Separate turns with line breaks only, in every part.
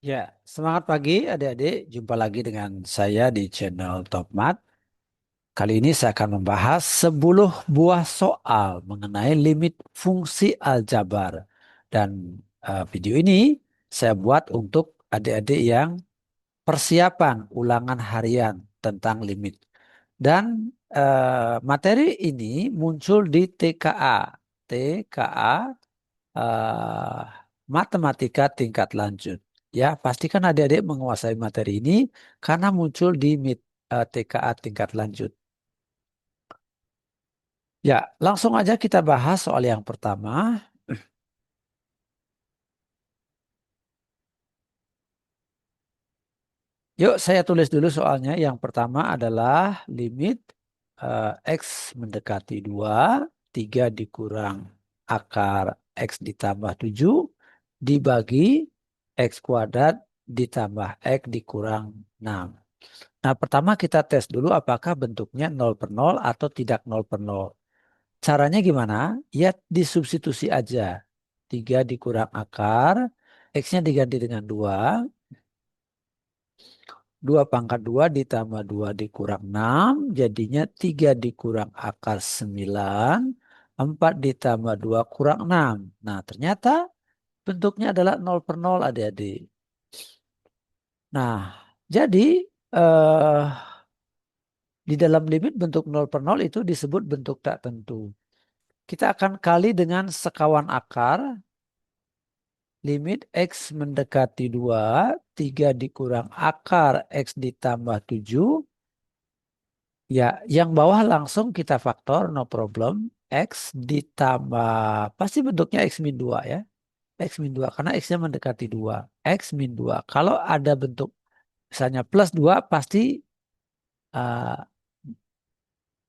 Ya, semangat pagi adik-adik. Jumpa lagi dengan saya di channel Top Mat. Kali ini saya akan membahas 10 buah soal mengenai limit fungsi aljabar. Dan video ini saya buat untuk adik-adik yang persiapan ulangan harian tentang limit. Dan materi ini muncul di TKA. TKA eh, matematika tingkat lanjut. Ya, pastikan adik-adik menguasai materi ini karena muncul di TKA tingkat lanjut. Ya, langsung aja kita bahas soal yang pertama. Yuk, saya tulis dulu soalnya. Yang pertama adalah limit X mendekati 2, 3 dikurang akar X ditambah 7 dibagi X kuadrat ditambah X dikurang 6. Nah, pertama kita tes dulu apakah bentuknya 0/0 atau tidak 0/0. Caranya gimana? Ya disubstitusi aja. 3 dikurang akar, X-nya diganti dengan 2. 2 pangkat 2 ditambah 2 dikurang 6. Jadinya 3 dikurang akar 9. 4 ditambah 2 kurang 6. Nah, ternyata bentuknya adalah 0/0 adik-adik. Nah, jadi eh, di dalam limit bentuk 0/0 itu disebut bentuk tak tentu. Kita akan kali dengan sekawan akar. Limit X mendekati 2, 3 dikurang akar X ditambah 7. Ya, yang bawah langsung kita faktor, no problem. X ditambah, pasti bentuknya X min 2 ya. X min 2, karena X-nya mendekati 2. X min 2. Kalau ada bentuk misalnya plus 2, pasti uh,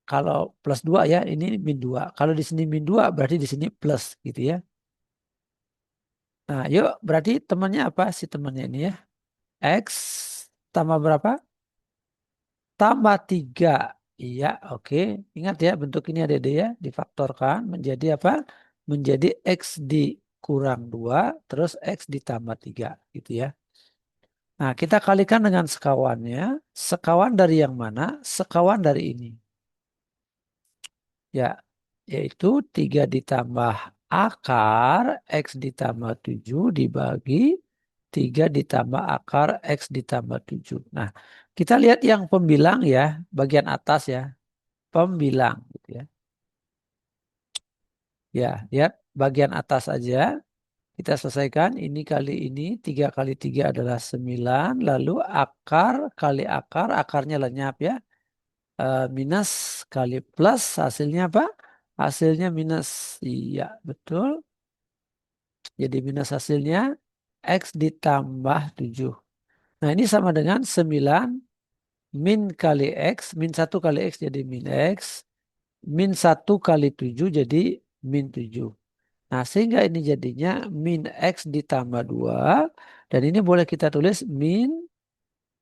kalau plus 2 ya, ini min 2. Kalau di sini min 2, berarti di sini plus gitu ya. Nah, yuk berarti temannya apa sih temannya ini ya? X tambah berapa? Tambah 3. Iya, oke. Ingat ya bentuk ini ada ya. Difaktorkan menjadi apa? Menjadi X dikurang 2 terus X ditambah 3 gitu ya. Nah, kita kalikan dengan sekawannya. Sekawan dari yang mana? Sekawan dari ini. Ya, yaitu 3 ditambah akar X ditambah 7 dibagi 3 ditambah akar X ditambah 7. Nah, kita lihat yang pembilang ya, bagian atas ya. Pembilang gitu ya. Ya, lihat bagian atas aja. Kita selesaikan ini kali ini 3 kali 3 adalah 9. Lalu akar kali akar, akarnya lenyap ya. Minus kali plus hasilnya apa? Hasilnya minus. Iya, betul. Jadi minus hasilnya X ditambah 7. Nah, ini sama dengan 9 min kali X. Min 1 kali X jadi min X. Min 1 kali 7 jadi min 7. Nah, sehingga ini jadinya min X ditambah 2. Dan ini boleh kita tulis min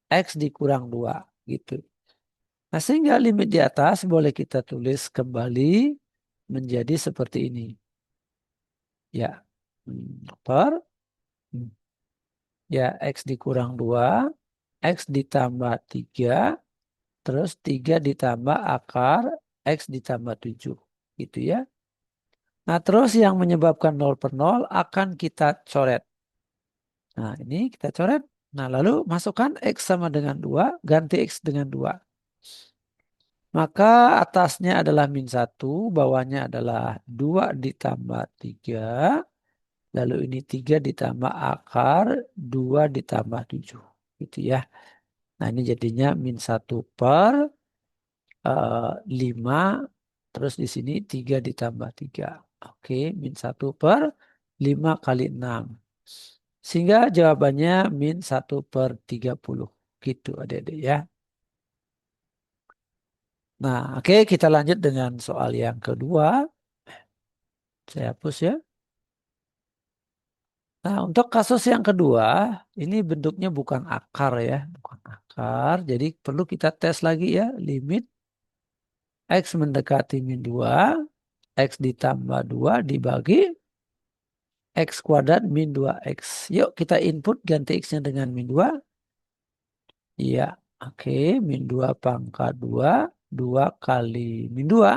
X dikurang 2. Gitu. Nah, sehingga limit di atas boleh kita tulis kembali menjadi seperti ini. Ya. Per. Ya, X dikurang 2. X ditambah 3. Terus 3 ditambah akar X ditambah 7. Gitu ya. Nah, terus yang menyebabkan 0/0 akan kita coret. Nah, ini kita coret. Nah, lalu masukkan X sama dengan 2, ganti X dengan 2. Maka atasnya adalah min 1, bawahnya adalah 2 ditambah 3. Lalu ini 3 ditambah akar 2 ditambah 7. Gitu ya. Nah, ini jadinya min 1 per 5. Terus di sini 3 ditambah 3. Oke, min 1 per 5 kali 6. Sehingga jawabannya min 1/30. Gitu adik-adik ya. Nah, oke kita lanjut dengan soal yang kedua. Saya hapus ya. Nah, untuk kasus yang kedua, ini bentuknya bukan akar ya. Bukan akar. Jadi perlu kita tes lagi ya. Limit X mendekati min 2. X ditambah 2 dibagi X kuadrat min 2X. Yuk kita input ganti X-nya dengan min 2. Iya, oke. Min 2 pangkat 2. 2 kali min 2.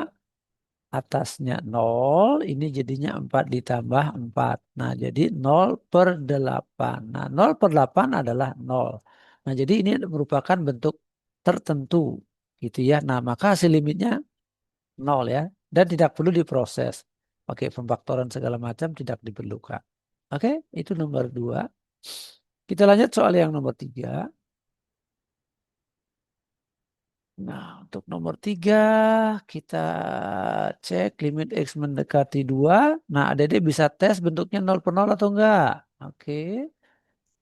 Atasnya 0. Ini jadinya 4 ditambah 4. Nah, jadi 0/8. Nah, 0/8 adalah 0. Nah, jadi ini merupakan bentuk tertentu. Gitu ya. Nah, maka hasil limitnya 0 ya. Dan tidak perlu diproses. Pakai pemfaktoran segala macam tidak diperlukan. Oke, itu nomor 2. Kita lanjut soal yang nomor 3. Nah, untuk nomor 3 kita cek limit X mendekati 2. Nah, adik-adik bisa tes bentuknya 0/0 atau enggak. Oke,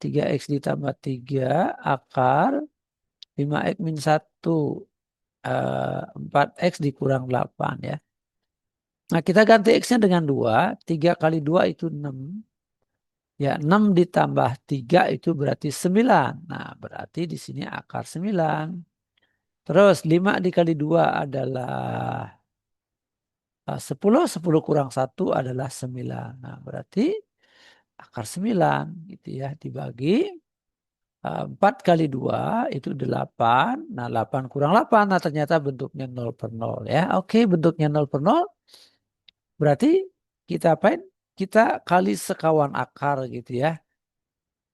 3X ditambah 3 akar 5X min 1. 4X dikurang 8 ya. Nah, kita ganti X-nya dengan 2. 3 kali 2 itu 6. Ya, 6 ditambah 3 itu berarti 9. Nah, berarti di sini akar 9. Terus 5 dikali 2 adalah 10. 10 kurang 1 adalah 9. Nah, berarti akar 9 gitu ya. Dibagi 4 kali 2 itu 8. Nah, 8 kurang 8. Nah, ternyata bentuknya 0/0 ya. Oke, bentuknya 0/0. Berarti kita apain? Kita kali sekawan akar gitu ya.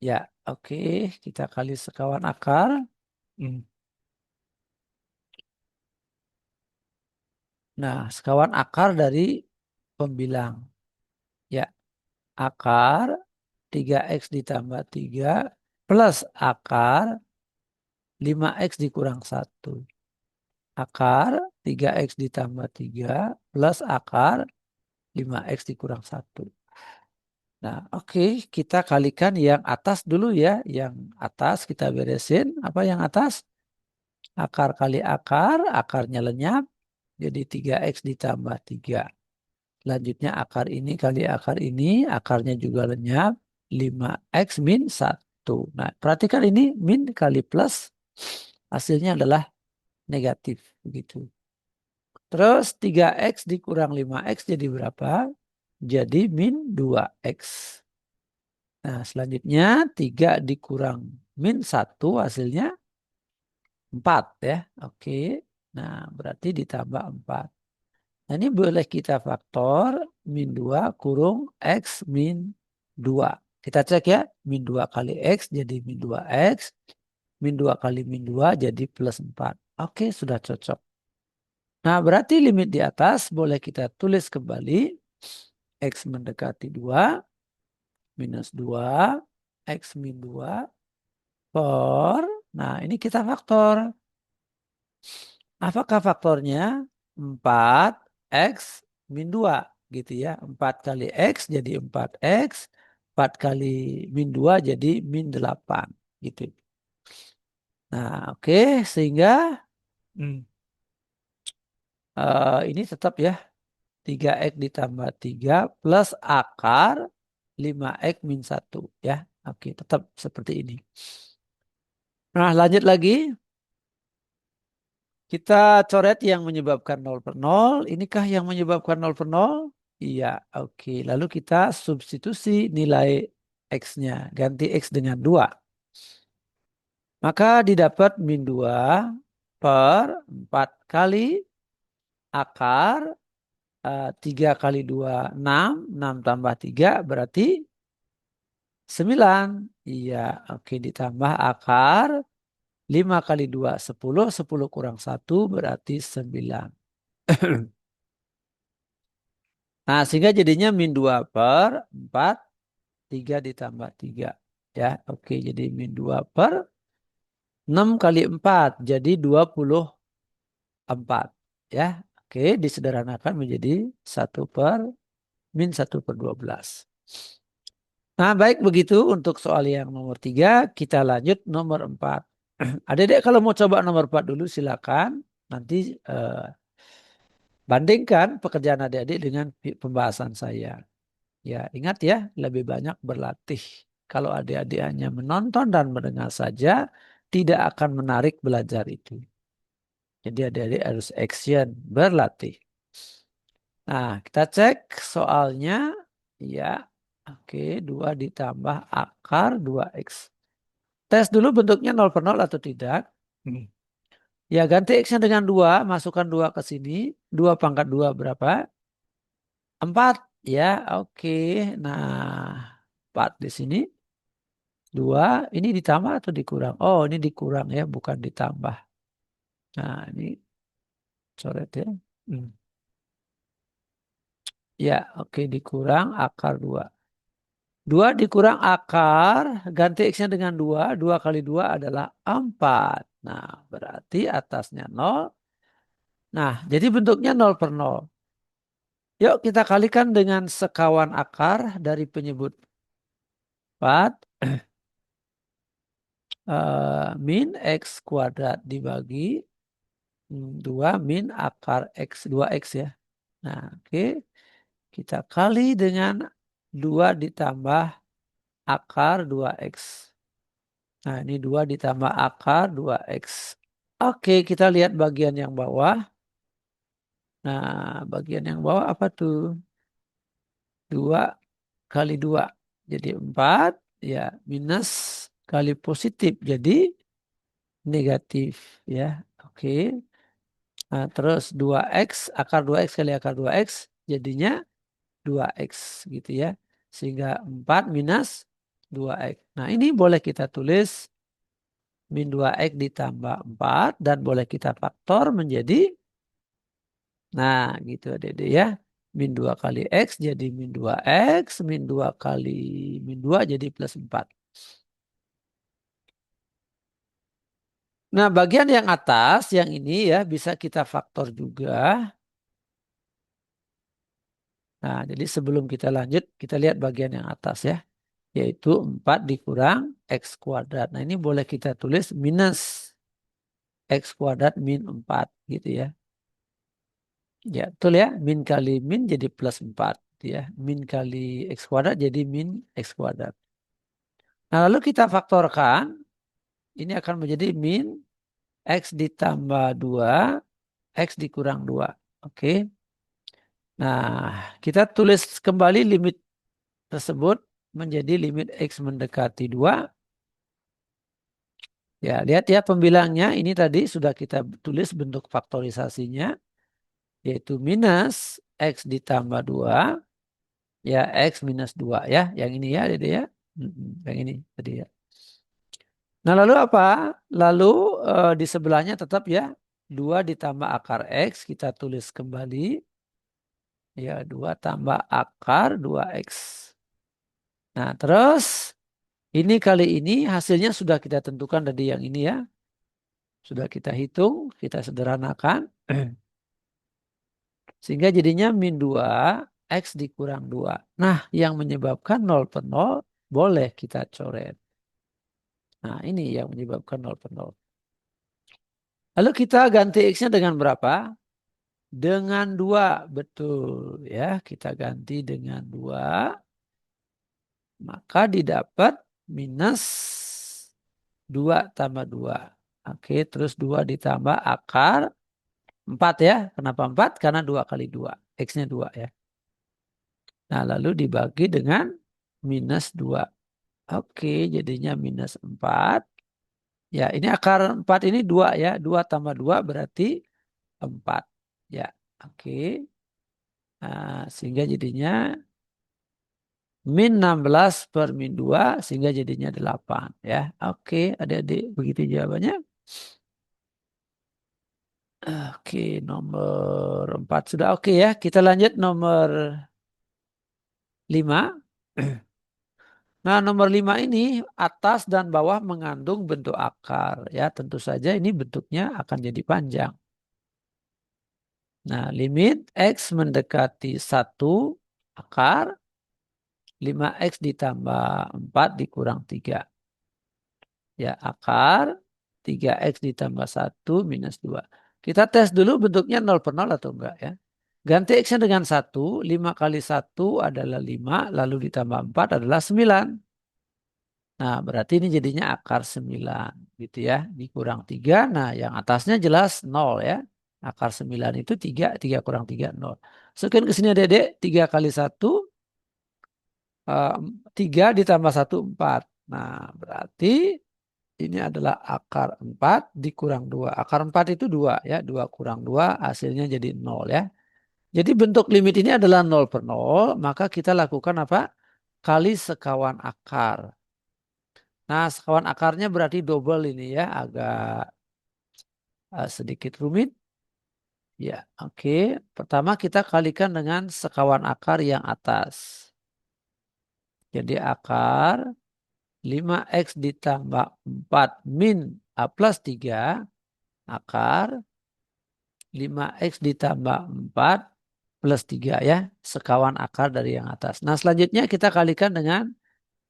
Ya, oke. Kita kali sekawan akar. Hmm. Nah, sekawan akar dari pembilang. Ya, akar 3X ditambah 3 plus akar 5X dikurang 1. Akar 3X ditambah 3 plus akar 5X dikurang 1. Nah, oke, kita kalikan yang atas dulu ya. Yang atas kita beresin. Apa yang atas? Akar kali akar, akarnya lenyap. Jadi 3X ditambah 3. Selanjutnya akar ini kali akar ini, akarnya juga lenyap. 5X min 1. Nah, perhatikan ini min kali plus. Hasilnya adalah negatif. Begitu. Terus 3X dikurang 5X jadi berapa? Jadi min 2X. Nah, selanjutnya 3 dikurang min 1 hasilnya 4 ya. Oke. Nah, berarti ditambah 4. Nah, ini boleh kita faktor min 2 kurung X min 2. Kita cek ya. Min 2 kali X jadi min 2X. Min 2 kali min 2 jadi plus 4. Oke, sudah cocok. Nah, berarti limit di atas boleh kita tulis kembali. X mendekati 2 minus 2. X min 2 per. Nah, ini kita faktor. Apakah faktornya? 4X min 2 gitu ya. 4 kali X jadi 4X. 4 kali min 2 jadi min 8 gitu. Nah, oke, sehingga hmm, ini tetap ya 3X ditambah 3 plus akar 5X min 1 ya. Oke, tetap seperti ini. Nah, lanjut lagi. Kita coret yang menyebabkan 0/0. Inikah yang menyebabkan 0/0? Iya, oke. Lalu kita substitusi nilai X-nya. Ganti X dengan 2. Maka didapat min 2 per 4 kali akar 3 kali 2, 6. 6 tambah 3 berarti 9. Iya, oke. Ditambah akar 5 kali 2, 10. 10 kurang 1 berarti 9. Nah, sehingga jadinya min 2 per 4, 3 ditambah 3. Ya, oke. Jadi min 2 per 6 kali 4. Jadi 24. Ya, oke. Disederhanakan menjadi 1 per min 1 per 12. Nah, baik begitu untuk soal yang nomor 3. Kita lanjut nomor 4. Adik-adik kalau mau coba nomor 4 dulu silakan. Nanti bandingkan pekerjaan adik-adik dengan pembahasan saya. Ya, ingat ya, lebih banyak berlatih. Kalau adik-adik hanya menonton dan mendengar saja, tidak akan menarik belajar itu. Jadi adik-adik harus action, berlatih. Nah, kita cek soalnya. Ya, Oke, 2 ditambah akar 2X. Tes dulu bentuknya 0 per 0 atau tidak. Ya, ganti X-nya dengan 2, masukkan 2 ke sini. 2 pangkat 2 berapa? 4. Ya, oke. Nah, 4 di sini. 2, ini ditambah atau dikurang? Oh, ini dikurang ya, bukan ditambah. Nah, ini coret ya. Hmm. Ya, oke, dikurang akar 2. 2 dikurang akar, ganti X-nya dengan 2. 2 kali 2 adalah 4. Nah, berarti atasnya 0. Nah, jadi bentuknya 0 per 0. Yuk kita kalikan dengan sekawan akar dari penyebut 4. Min X kuadrat dibagi 2 min akar X, 2X ya. Nah, oke. Kita kali dengan 2 ditambah akar 2X. Nah, ini 2 ditambah akar 2X. Oke, kita lihat bagian yang bawah. Nah, bagian yang bawah apa tuh? 2 kali 2. Jadi 4. Ya, minus kali positif. Jadi negatif. Ya, oke. Nah, terus 2X, akar 2X kali akar 2X. Jadinya 2X gitu ya. Sehingga 4 minus 2X. Nah, ini boleh kita tulis min 2X ditambah 4 dan boleh kita faktor menjadi, nah gitu adik-adik ya. Min 2 kali X jadi min 2X, min 2 kali min 2 jadi plus 4. Nah bagian yang atas yang ini ya bisa kita faktor juga. Nah jadi sebelum kita lanjut kita lihat bagian yang atas ya. Yaitu 4 dikurang X kuadrat. Nah ini boleh kita tulis minus X kuadrat min 4 gitu ya. Ya, betul ya. Min kali min jadi plus 4. Ya. Min kali X kuadrat jadi min X kuadrat. Nah, lalu kita faktorkan. Ini akan menjadi min X ditambah 2. X dikurang 2. Oke. Nah, kita tulis kembali limit tersebut menjadi limit X mendekati 2. Ya, lihat ya pembilangnya. Ini tadi sudah kita tulis bentuk faktorisasinya. Yaitu minus X ditambah 2. Ya, X minus 2 ya. Yang ini ya, Dede ya. Yang ini tadi ya. Nah, lalu apa? Lalu di sebelahnya tetap ya 2 ditambah akar X. Kita tulis kembali. Ya, 2 tambah akar 2X. Nah, terus ini kali ini hasilnya sudah kita tentukan dari yang ini ya. Sudah kita hitung, kita sederhanakan. Sehingga jadinya min 2 X dikurang 2. Nah, yang menyebabkan 0 per 0 boleh kita coret. Nah, ini yang menyebabkan 0 per 0. Lalu kita ganti X-nya dengan berapa? Dengan 2. Betul. Ya, kita ganti dengan 2. Maka didapat minus 2 tambah 2. Oke, terus 2 ditambah akar 4 ya. Kenapa 4? Karena 2 kali 2. X-nya 2 ya. Nah, lalu dibagi dengan minus 2. Oke, jadinya minus 4. Ya, ini akar 4 ini 2 ya. 2 tambah 2 berarti 4. Ya, oke. Nah, sehingga jadinya min 16 per min 2 sehingga jadinya 8. Ya, oke adik-adik begitu jawabannya. Oke, nomor 4 sudah oke ya. Kita lanjut nomor 5. Nah, nomor 5 ini atas dan bawah mengandung bentuk akar. Ya, tentu saja ini bentuknya akan jadi panjang. Nah, limit X mendekati 1 akar 5X ditambah 4 dikurang 3. Ya, akar 3X ditambah 1 minus 2. Kita tes dulu bentuknya 0 per 0 atau enggak ya. Ganti X-nya dengan 1. 5 kali 1 adalah 5. Lalu ditambah 4 adalah 9. Nah, berarti ini jadinya akar 9 gitu ya. Dikurang 3. Nah, yang atasnya jelas 0 ya. Akar 9 itu 3. 3 kurang 3, 0. Masukin ke sini Dedek. 3 kali 1. Eh, 3 ditambah 1 4. Nah, berarti ini adalah akar 4 dikurang 2. Akar 4 itu 2 ya. 2 kurang 2 hasilnya jadi 0 ya. Jadi bentuk limit ini adalah 0/0. Maka kita lakukan apa? Kali sekawan akar. Nah, sekawan akarnya berarti double ini ya. Agak sedikit rumit. Ya, oke. Pertama kita kalikan dengan sekawan akar yang atas. Jadi akar 5x ditambah 4 min A plus 3 akar 5x ditambah 4 plus 3 ya. Sekawan akar dari yang atas. Nah selanjutnya kita kalikan dengan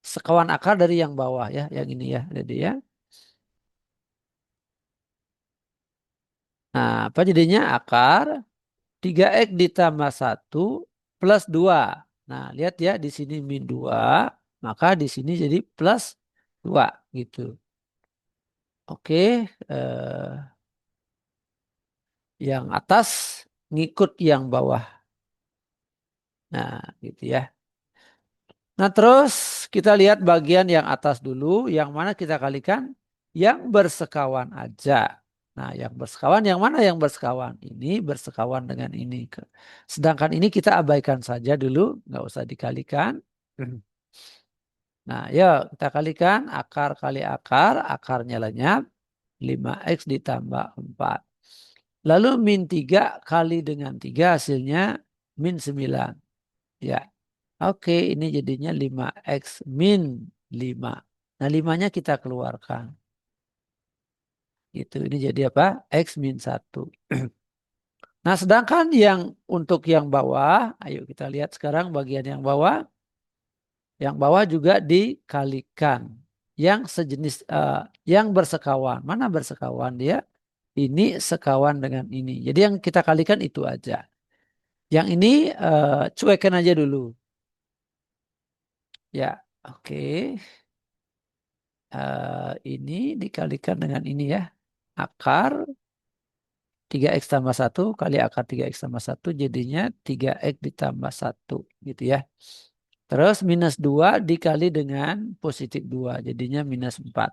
sekawan akar dari yang bawah ya. Yang ini ya. Jadi ya. Nah apa jadinya akar 3x ditambah 1 plus 2. Nah lihat ya di sini min 2. Maka di sini jadi plus 2 gitu. Oke. Yang atas ngikut yang bawah. Nah, gitu ya. Nah, terus kita lihat bagian yang atas dulu. Yang mana kita kalikan? Yang bersekawan aja. Nah, yang bersekawan, yang mana yang bersekawan? Ini bersekawan dengan ini. Sedangkan ini kita abaikan saja dulu. Nggak usah dikalikan. Nah, yuk kita kalikan. Akar kali akar. Akarnya lenyap. 5x ditambah 4. Lalu min 3 kali dengan 3 hasilnya min 9. Ya. Oke, ini jadinya 5x min 5. Nah, 5-nya kita keluarkan. Itu ini jadi apa? X min 1. Nah, sedangkan yang untuk yang bawah, ayo kita lihat sekarang bagian yang bawah. Yang bawah juga dikalikan. Yang sejenis, yang bersekawan. Mana bersekawan dia? Ini sekawan dengan ini. Jadi yang kita kalikan itu aja. Yang ini cuekin aja dulu. Ya, oke. Ini dikalikan dengan ini ya. Akar 3x tambah 1 kali akar 3x tambah 1 jadinya 3x ditambah 1 gitu ya. Terus minus 2 dikali dengan positif 2 jadinya minus 4.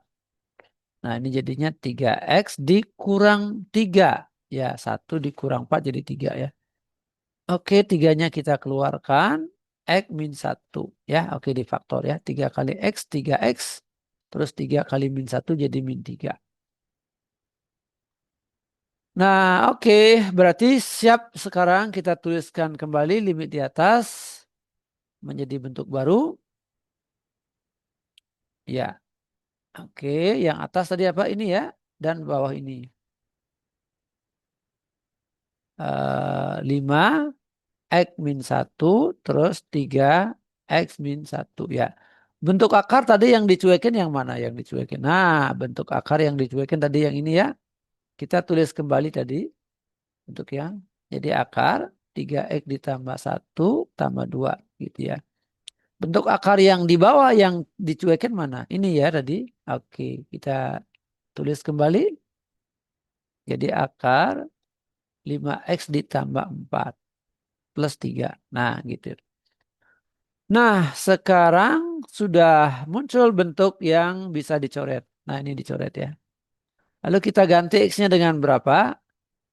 Nah ini jadinya 3x dikurang 3. Ya 1 dikurang 4 jadi 3 ya. Oke 3-nya kita keluarkan. X min 1 ya. Oke difaktor ya. 3 kali x 3x. Terus 3 kali min 1 jadi min 3. Nah, oke, berarti siap sekarang kita tuliskan kembali limit di atas menjadi bentuk baru. Ya, oke, yang atas tadi apa ini ya, dan bawah ini 5 x min 1 terus 3 x min 1 ya. Bentuk akar tadi yang dicuekin yang mana yang dicuekin? Nah, bentuk akar yang dicuekin tadi yang ini ya. Kita tulis kembali tadi untuk yang jadi akar 3x ditambah 1 tambah 2 gitu ya. Bentuk akar yang di bawah yang dicuekin mana? Ini ya tadi. Oke, kita tulis kembali. Jadi akar 5x ditambah 4 plus 3. Nah, gitu. Nah, sekarang sudah muncul bentuk yang bisa dicoret. Nah, ini dicoret ya. Lalu kita ganti x-nya dengan berapa?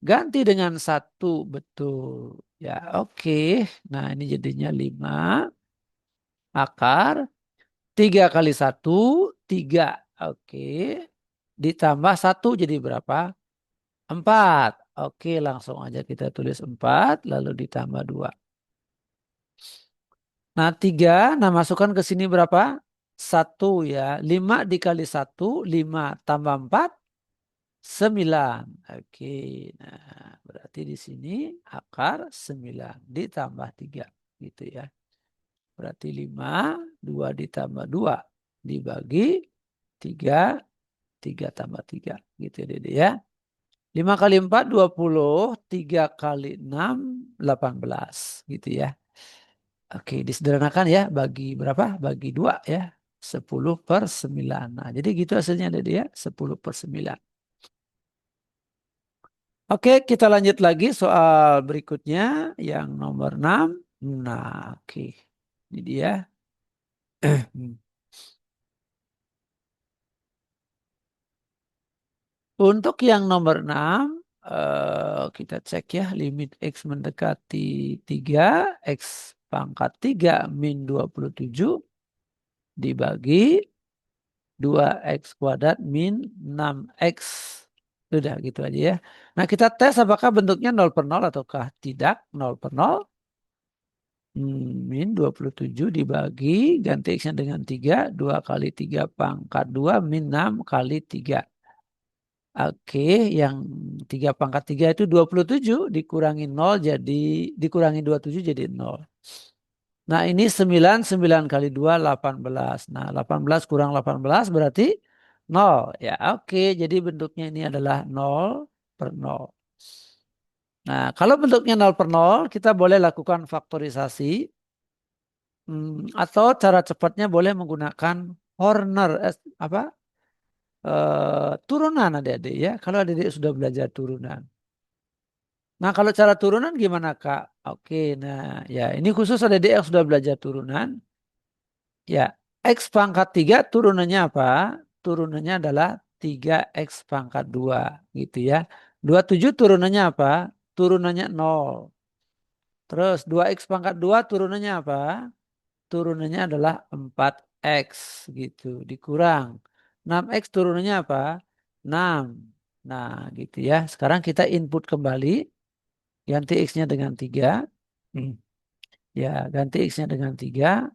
Ganti dengan 1, betul. Ya, oke. Nah, ini jadinya 5 akar 3 kali 1, 3. Oke. Ditambah 1 jadi berapa? 4. Oke, langsung aja kita tulis 4, lalu ditambah 2. Nah, 3, nah masukkan ke sini berapa? 1 ya. 5 dikali 1, 5 tambah 4, 9. Oke, nah berarti di sini akar 9 ditambah 3. Gitu ya. Berarti 5, 2 ditambah 2 dibagi 3, 3 tambah 3. Gitu ya Dede ya. 5 kali 4, 20. 3 kali 6, 18. Gitu ya. Oke, disederhanakan ya. Bagi berapa? Bagi 2 ya. 10/9. Nah, jadi gitu hasilnya Dede ya. 10/9. Oke, kita lanjut lagi soal berikutnya. Yang nomor 6. Nah, oke. Ini dia. Untuk yang nomor 6, kita cek ya, limit X mendekati 3, X pangkat 3 min 27 dibagi 2X kuadrat min 6X. Sudah gitu aja ya. Nah kita tes apakah bentuknya 0 per 0 ataukah tidak. 0 per 0, min 27 dibagi, ganti X-nya dengan 3, 2 kali 3 pangkat 2 min 6 kali 3. Oke, yang 3 pangkat 3 itu 27 dikurangi 0 jadi, dikurangi 27 jadi 0. Nah ini 9, 9 kali 2 18. Nah 18 kurang 18 berarti 0. Ya oke, jadi bentuknya ini adalah 0 per 0. Nah kalau bentuknya 0 per 0 kita boleh lakukan faktorisasi. Atau cara cepatnya boleh menggunakan Horner, apa, turunan adik-adik ya. Kalau adik-adik sudah belajar turunan. Nah, kalau cara turunan gimana, Kak? Oke, nah ya ini khusus adik-adik yang sudah belajar turunan. Ya, X pangkat 3 turunannya apa? Turunannya adalah 3X pangkat 2 gitu ya. 27 turunannya apa? Turunannya 0. Terus 2X pangkat 2 turunannya apa? Turunannya adalah 4X gitu. Dikurang 6X turunannya apa? 6. Nah gitu ya. Sekarang kita input kembali. Ganti X-nya dengan 3. Hmm. Ya, ganti X-nya dengan 3.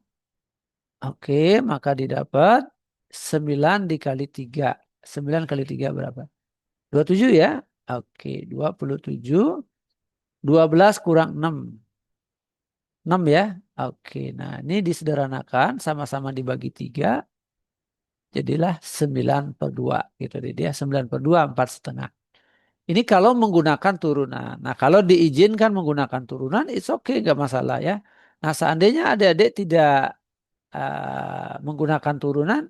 Oke, maka didapat 9 dikali 3. 9 kali 3 berapa? 27 ya? Oke, 27. 12 kurang 6. 6 ya? Oke, nah ini disederhanakan. Sama-sama dibagi 3. Jadilah 9 per 2. Gitu deh dia. 9 per 2, 4,5. Ini kalau menggunakan turunan. Nah kalau diizinkan menggunakan turunan, it's okay, nggak masalah ya. Nah seandainya adik-adik tidak menggunakan turunan,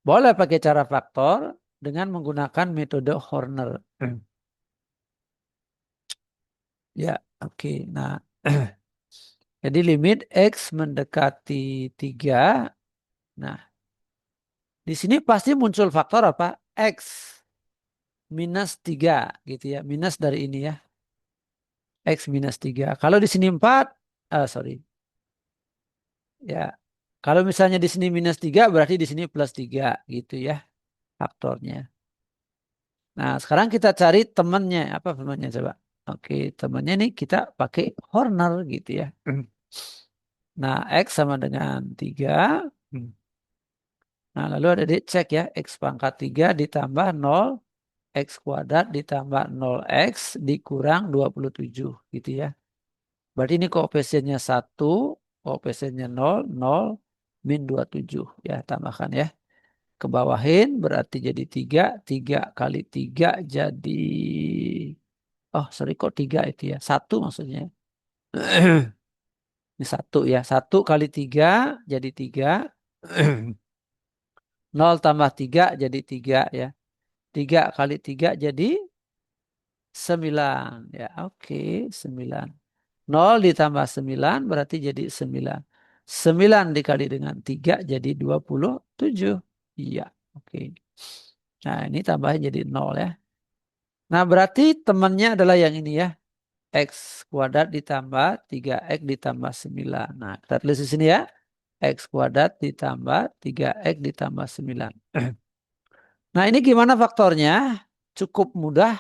boleh pakai cara faktor dengan menggunakan metode Horner. Ya, oke. Nah, jadi limit X mendekati 3. Nah, di sini pasti muncul faktor apa? X minus 3 gitu ya. Minus dari ini ya. X minus 3. Kalau di sini 4, sorry. Ya. Kalau misalnya di sini minus 3, berarti di sini plus 3 gitu ya faktornya. Nah, sekarang kita cari temannya. Apa temannya coba? Oke, temannya nih kita pakai Horner gitu ya. Nah, X sama dengan 3. Nah, lalu ada dicek ya. X pangkat 3 ditambah 0. X kuadrat ditambah 0X dikurang 27 gitu ya. Berarti ini koefisiennya 1, koefisiennya 0, 0, min 27. Ya, tambahkan ya. Ke bawahin berarti jadi 3. 3 kali 3 jadi... Oh, sorry kok 3 itu ya. 1 maksudnya. Ini 1 ya. 1 kali 3 jadi 3. 0 tambah 3 jadi 3 ya. 3 kali 3 jadi 9. Ya, oke. 9. 0 ditambah 9 berarti jadi 9. 9 dikali dengan 3 jadi 27. Iya, oke. Nah, ini tambahin jadi 0 ya. Nah, berarti temannya adalah yang ini ya. X kuadrat ditambah 3X ditambah 9. Nah, kita tulis di sini ya. X kuadrat ditambah 3X ditambah 9. Nah, ini gimana faktornya? Cukup mudah.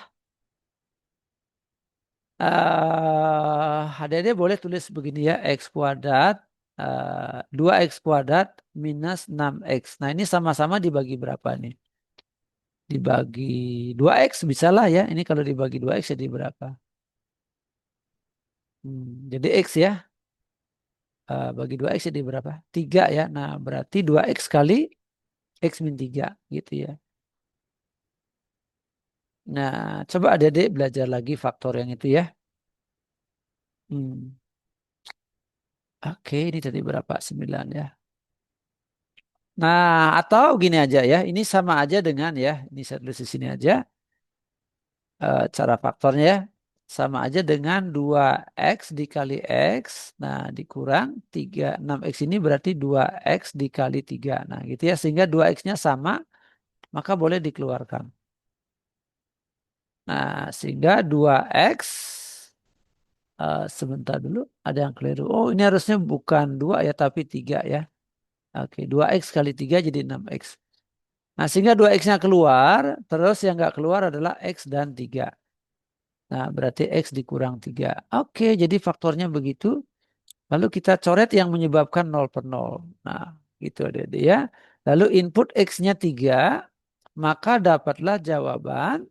Adik-adik boleh tulis begini ya. X kuadrat. 2X kuadrat minus 6X. Nah, ini sama-sama dibagi berapa nih? Dibagi 2X bisa lah ya. Ini kalau dibagi 2X jadi berapa? Jadi X ya. Bagi 2X jadi berapa? 3 ya. Nah, berarti 2X kali X min 3 gitu ya. Nah, coba adik-adik belajar lagi faktor yang itu ya. Hmm. Oke, ini tadi berapa? 9 ya. Nah, atau gini aja ya. Ini sama aja dengan ya. Ini saya tulis di sini aja. Cara faktornya ya. sama aja dengan 2X dikali X. Nah, dikurang 3. 6X ini berarti 2X dikali 3. Nah, gitu ya. Sehingga 2X-nya sama, maka boleh dikeluarkan. Nah, sehingga 2X, sebentar dulu, ada yang keliru. Oh, ini harusnya bukan 2 ya, tapi 3 ya. Oke, 2X kali 3 jadi 6X. Nah, sehingga 2X-nya keluar, terus yang nggak keluar adalah X dan 3. Nah, berarti X dikurang 3. Oke, jadi faktornya begitu. Lalu kita coret yang menyebabkan 0 per 0. Nah, gitu adik-adik ya. Lalu input X-nya 3, maka dapatlah jawaban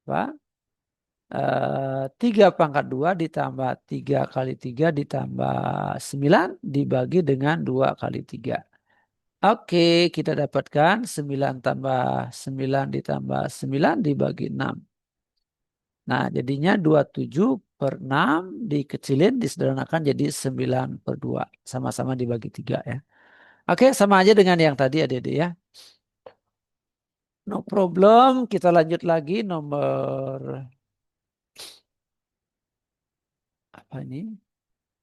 apa? 3 pangkat 2 ditambah 3 kali 3 ditambah 9 dibagi dengan 2 kali 3. Oke, kita dapatkan 9 tambah 9 ditambah 9 dibagi 6. Nah, jadinya 27 per 6 dikecilin, disederhanakan jadi 9 per 2. Sama-sama dibagi 3 ya. Oke, sama aja dengan yang tadi adik-adik ya. No problem, kita lanjut lagi nomor apa ini?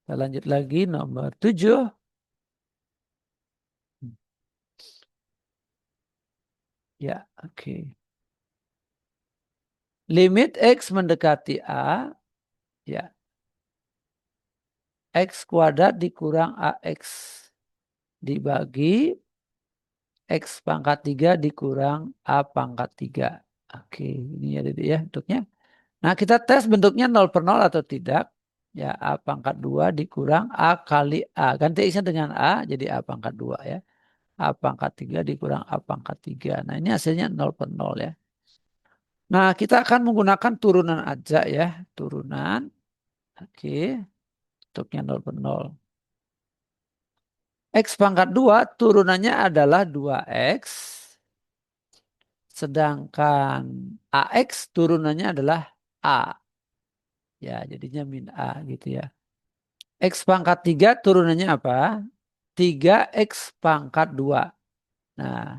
Kita lanjut lagi nomor 7. Ya, oke. Limit X mendekati A, ya. X kuadrat dikurang AX dibagi X pangkat 3 dikurang A pangkat 3. Oke, ini ya adik-adik ya bentuknya. Nah, kita tes bentuknya 0 per 0 atau tidak. Ya, A pangkat 2 dikurang A kali A. Ganti X-nya dengan A, jadi A pangkat 2 ya. A pangkat 3 dikurang A pangkat 3. Nah, ini hasilnya 0 per 0 ya. Nah, kita akan menggunakan turunan aja ya. Turunan. Oke, bentuknya 0 per 0. X pangkat 2 turunannya adalah 2X. Sedangkan AX turunannya adalah A. Ya, jadinya min A gitu ya. X pangkat 3 turunannya apa? 3X pangkat 2. Nah,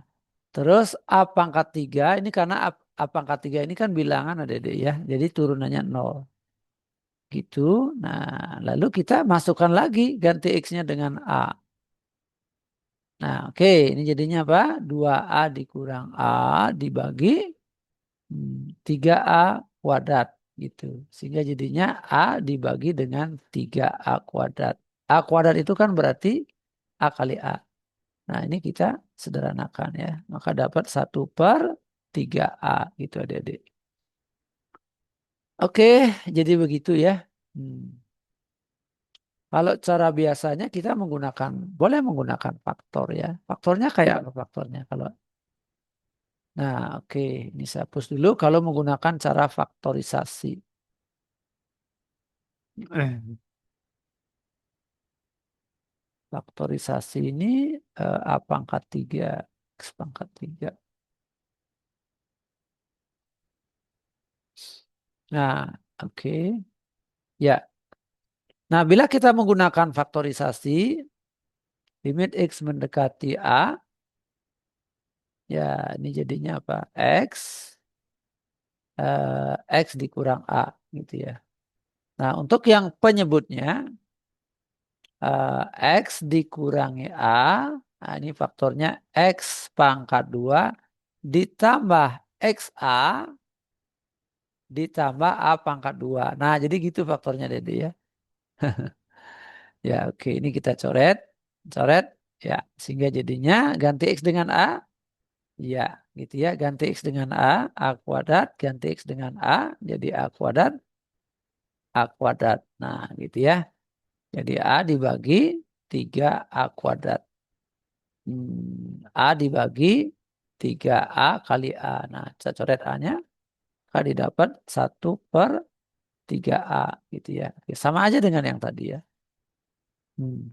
terus A pangkat 3 ini karena A pangkat 3 ini kan bilangan adik-adik ya. Jadi turunannya 0. Gitu. Nah, lalu kita masukkan lagi ganti X-nya dengan A. Nah, oke. Ini jadinya apa? 2A dikurang A dibagi 3A kuadrat. Gitu. Sehingga jadinya A dibagi dengan 3A kuadrat. A kuadrat itu kan berarti A kali A. Nah, ini kita sederhanakan ya. Maka dapat 1/3A gitu adik-adik. Oke, jadi begitu ya. Hmm. Kalau cara biasanya kita boleh menggunakan faktor ya. Faktornya kayak apa faktornya? Nah, oke, ini saya hapus dulu kalau menggunakan cara faktorisasi. Eh. Faktorisasi ini A pangkat 3, X pangkat 3. Nah, oke. Ya. Nah, bila kita menggunakan faktorisasi, limit X mendekati A, ya ini jadinya apa? X dikurang A gitu ya. Nah, untuk yang penyebutnya, X dikurangi A, nah ini faktornya X pangkat 2 ditambah XA ditambah A pangkat 2. Nah, jadi gitu faktornya Dede ya. Ya, oke, ini kita coret. Coret, ya. Sehingga jadinya ganti X dengan A. Ya, gitu ya. Ganti X dengan A kuadrat. Ganti X dengan A, jadi A kuadrat, A kuadrat. Nah, gitu ya. Jadi A dibagi 3A kuadrat. A dibagi 3A kali A. Nah, saya coret A-nya. Kali dapat 1/3A gitu ya. Oke, sama aja dengan yang tadi ya. Hmm.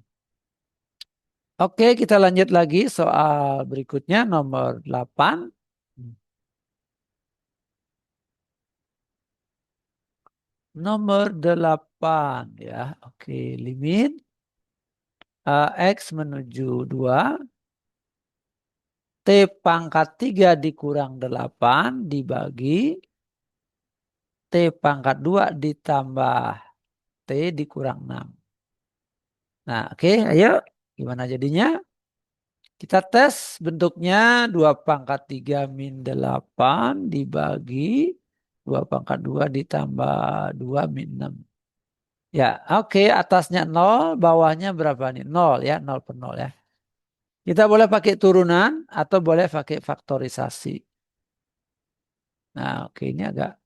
Oke, kita lanjut lagi soal berikutnya nomor 8. Nomor 8 ya. Oke, limit X menuju 2. T pangkat 3 dikurang 8 dibagi T pangkat 2 ditambah T dikurang 6. Nah, oke, ayo. Gimana jadinya? Kita tes bentuknya 2 pangkat 3 min 8 dibagi 2 pangkat 2 ditambah 2 min 6. Ya, oke, atasnya 0, bawahnya berapa nih? 0 ya, 0 per 0 ya. Kita boleh pakai turunan atau boleh pakai faktorisasi. Nah, oke, ini agak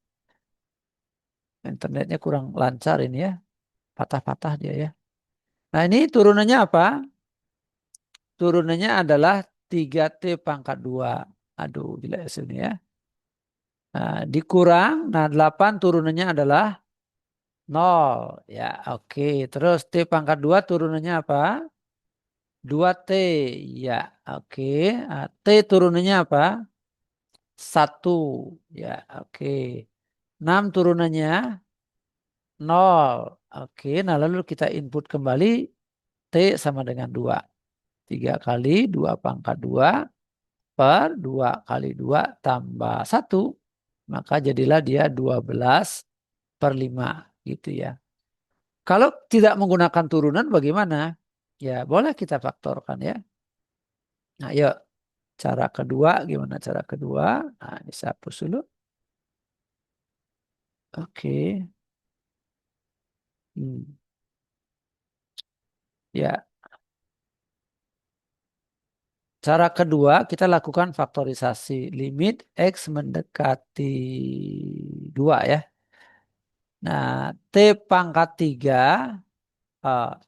internetnya kurang lancar ini ya. Patah-patah dia ya. Nah, ini turunannya apa? Turunannya adalah 3T pangkat 2. Aduh, jelek sini ya. Nah, dikurang, nah 8 turunannya adalah 0. Ya, oke. Terus T pangkat 2 turunannya apa? 2T. Ya, oke. Nah, T turunannya apa? 1. Ya, oke. 6 turunannya 0. Oke, nah lalu kita input kembali T sama dengan 2. 3 kali 2 pangkat 2 per 2 kali 2 tambah 1. Maka jadilah dia 12 per 5 gitu ya. Kalau tidak menggunakan turunan bagaimana? Ya boleh kita faktorkan ya. Nah yuk cara kedua gimana cara kedua? Nah ini saya hapus dulu. Oke. Hmm. Ya, cara kedua kita lakukan faktorisasi limit X mendekati 2 ya. Nah T pangkat 3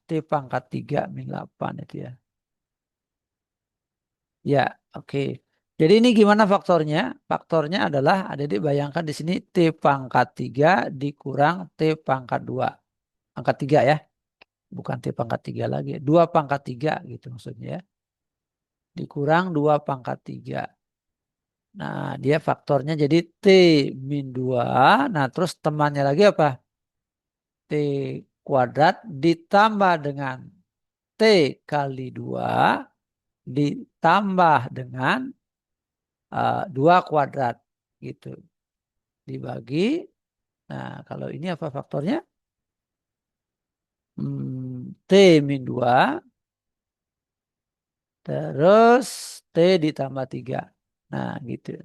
T pangkat 3 min 8 itu ya. Ya, oke. Jadi ini gimana faktornya? Faktornya adalah adik-adik bayangkan di sini T pangkat 3 dikurang T pangkat 2. Pangkat 3 ya. Bukan T pangkat 3 lagi. 2 pangkat 3 gitu maksudnya ya. Dikurang 2 pangkat 3. Nah, dia faktornya jadi T min 2. Nah, terus temannya lagi apa? T kuadrat ditambah dengan T kali 2 ditambah dengan 2 kuadrat gitu. Dibagi. Nah, kalau ini apa faktornya? T min 2 terus T ditambah 3. Nah, gitu.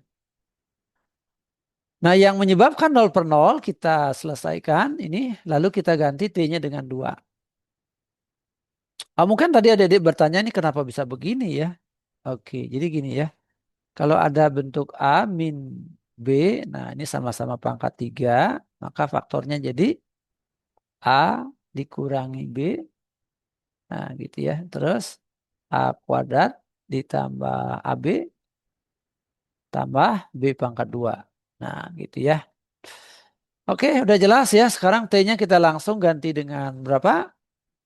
Nah, yang menyebabkan 0 per 0 kita selesaikan ini. Lalu kita ganti T-nya dengan 2. Mungkin tadi adik-adik bertanya ini kenapa bisa begini ya. Oke, jadi gini ya. Kalau ada bentuk A min B, nah ini sama-sama pangkat 3. Maka faktornya jadi A dikurangi B. Nah gitu ya. Terus A kuadrat ditambah AB tambah B pangkat 2. Nah gitu ya. Oke udah jelas ya. Sekarang T-nya kita langsung ganti dengan berapa?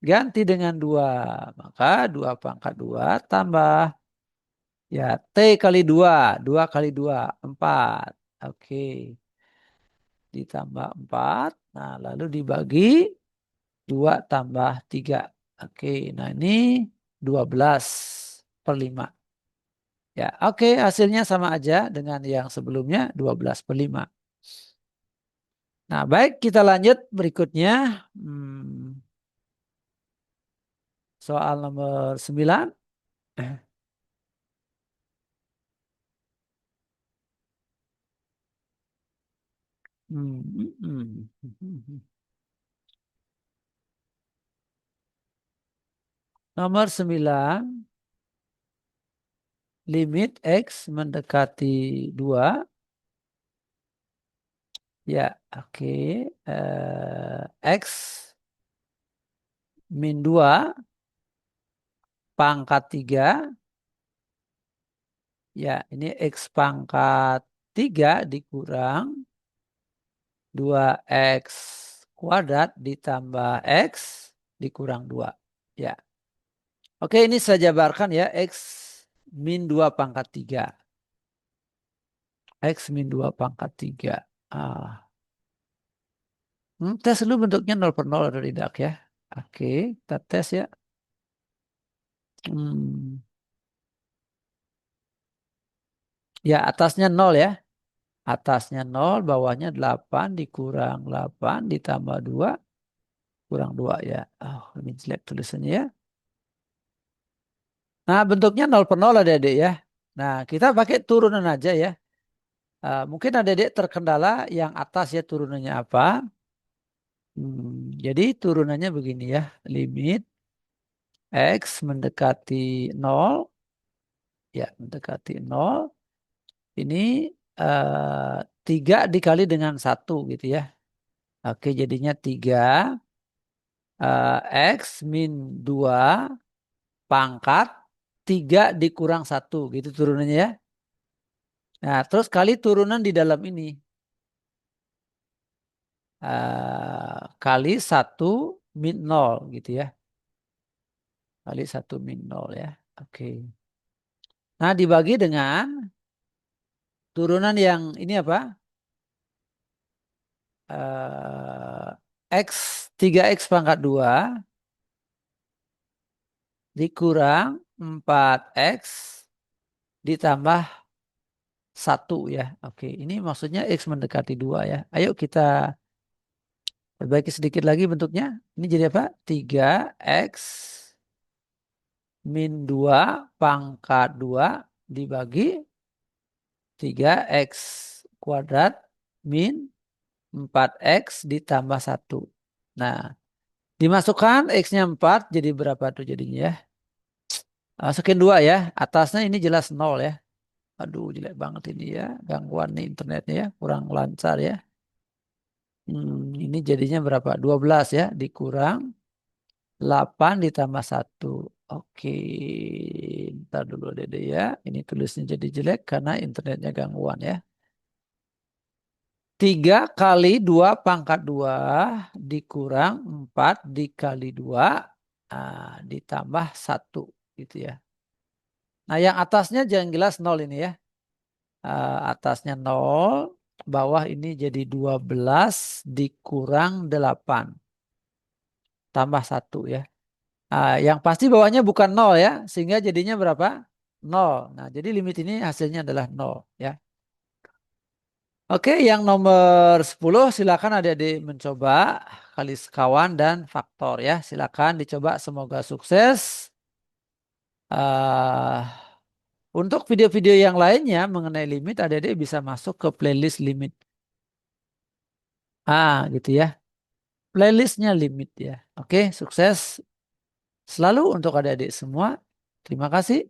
Ganti dengan 2. Maka 2 pangkat 2 tambah ya T kali 2. 2 kali 2 4. Oke. Ditambah 4. Nah lalu dibagi 2 tambah 3. Oke. Nah ini 12 per 5. Ya, oke, hasilnya sama aja dengan yang sebelumnya 12 per 5. Nah, baik, kita lanjut berikutnya. Hmm, soal nomor 9. Hmm, hmm, hmm. Nomor 9, limit X mendekati 2. Ya, oke. X min 2 pangkat 3. Ya, ini X pangkat 3 dikurang 2X kuadrat ditambah X dikurang 2. Ya. Oke, ini saya jabarkan ya. X min 2 pangkat 3. X min 2 pangkat 3. Ah. Tes dulu bentuknya 0 per 0 atau tidak ya. Oke, kita tes ya. Hmm. Ya, atasnya 0 ya. Atasnya 0, bawahnya 8 dikurang 8 ditambah 2 kurang 2 ya. Oh, ini jelek tulisannya ya. Nah, bentuknya 0 per 0 adik-adik ya. Nah, kita pakai turunan aja ya. Mungkin adik-adik terkendala yang atas ya turunannya apa. Jadi turunannya begini ya. Limit X mendekati 0. Ya, mendekati 0. Ini 3 dikali dengan 1 gitu ya. Oke, jadinya 3 X min 2 pangkat 3 dikurang 1 gitu turunannya ya. Nah, terus kali turunan di dalam ini. Kali 1 min 0 gitu ya. Kali 1 min 0 ya. Oke. Nah, dibagi dengan turunan yang ini apa? Eh, X 3X pangkat 2 dikurang 4X ditambah 1 ya. Oke, ini maksudnya X mendekati 2 ya. Ayo kita perbaiki sedikit lagi bentuknya. Ini jadi apa? 3X min 2 pangkat 2 dibagi 3X kuadrat min 4X ditambah 1. Nah, dimasukkan X-nya 4 jadi berapa tuh jadinya ya? Masukin 2 ya. Atasnya ini jelas 0 ya. Aduh, jelek banget ini ya. Gangguan nih internetnya ya. Kurang lancar ya. Ini jadinya berapa? 12 ya. Dikurang 8 ditambah 1. Oke. Ntar dulu dede ya. Ini tulisnya jadi jelek karena internetnya gangguan ya. 3 kali 2 pangkat 2 dikurang 4 dikali 2 ditambah 1 gitu ya. Nah, yang atasnya jangan jelas 0 ini ya. Atasnya 0, bawah ini jadi 12 dikurang 8 tambah 1 ya. Yang pasti bawahnya bukan 0 ya, sehingga jadinya berapa? 0. Nah, jadi limit ini hasilnya adalah 0 ya. Oke, yang nomor 10 silakan adik-adik mencoba kali sekawan dan faktor ya. Silakan dicoba, semoga sukses. Uh, untuk video-video yang lainnya mengenai limit, adik-adik bisa masuk ke playlist limit. Gitu ya. Playlistnya limit ya. Oke, sukses selalu untuk adik-adik semua. Terima kasih.